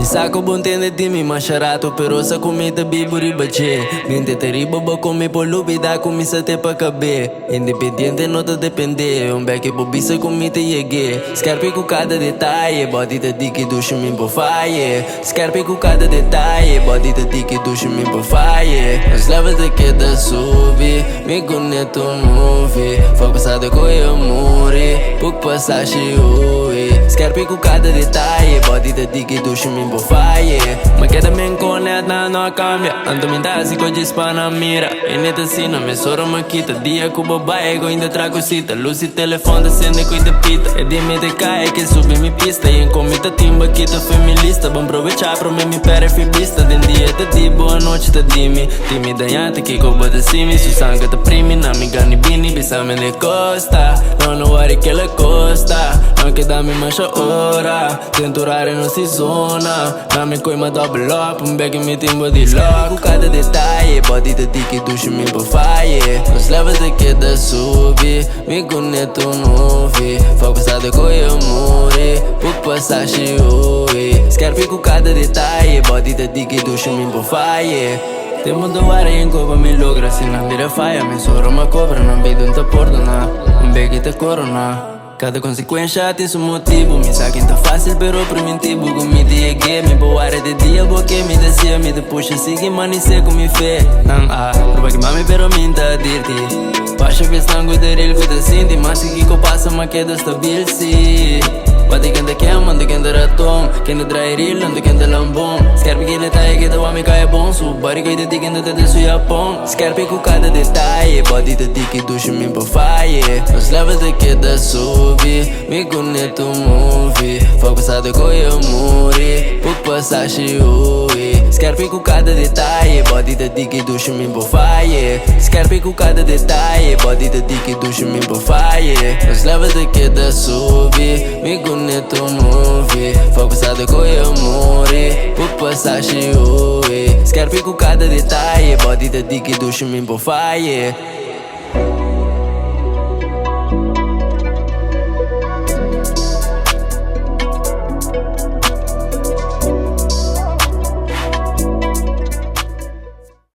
Saco bom tende de mim mais charato, pero sa comida biburi bache. Mente terrible ba come polubida comisa te pa caber. Independente não te depender, back bobisa comita yegue. Scarpe com cada detalhe, body te di que duche me bofaie. Scarpe com cada detalhe, body te di que duche me bofaie. As levas de que da sube, me conecto movie. Foi passado com eu morri, pouco passagem oi. Scarpe com cada detalhe, body te di que duche me bofaie. Mas queda me conecta não cambia, tanto me dá se coisa para na mira. E neta sina me sora maquita, dia com babai go ainda trago cita. Luz e telefone acende com ainda pita. É de me decai que sube me pista. E em comita timba quita feminista. Bom aproveitar pra mim me pere fibista. Den dia te di boa noite te dimi. Timi danhante que coba de cima. Su sangue te primi na mi gani bini. Bisame de costa. Não worry que ela costa. Não que dá me mancha hora. Tenturare não se zona. Na me coima double up. Bag me timba de lock. Com cada detalhe. Body te di que duche me bofaie. Os levas de que da sube. Me conecto novi. Foi passado com eu morri. Pouco passagem oi. Scarpe com cada detalhe. Body te di que duche me bofaie. Tempo do ar em coba me logra. Se na mira faia. Me soro uma cobra. Não beido não te pordona. Bag te corona. Cada consequência tem seu motivo. Me saquem tá fácil, pero primitivo. Me diegue, me boa de dia, porque me descia, me de puxa, sigue manice com me fé. Não há, prova que mami, pero me tá dirty. Baixa vez tango de ele, vida sinti, mas se que passa, mas queda stabil, si. Bate quem te queima, ande quem te ratom. Quem te trairil, ande quem te lambom. Scarpe que ele tá aí, que teu amigo cai bom. Subari que te quem te de suya pom. Scarpe com cada detalhe, body te di que duche me bofaie. Os levas de que da sube, me conecto movie. Foi passado com eu morri, pouco passagem oi. Scarpe com cada detalhe, body te di que duche me bofaie. Scarpe com cada detalhe, body te di que duche me bofaie. Os levas de que da sube, me conecto movie. Foi passado com eu morri, pouco passagem oi. Scarpe com cada detalhe, body te di que duche me bofaie.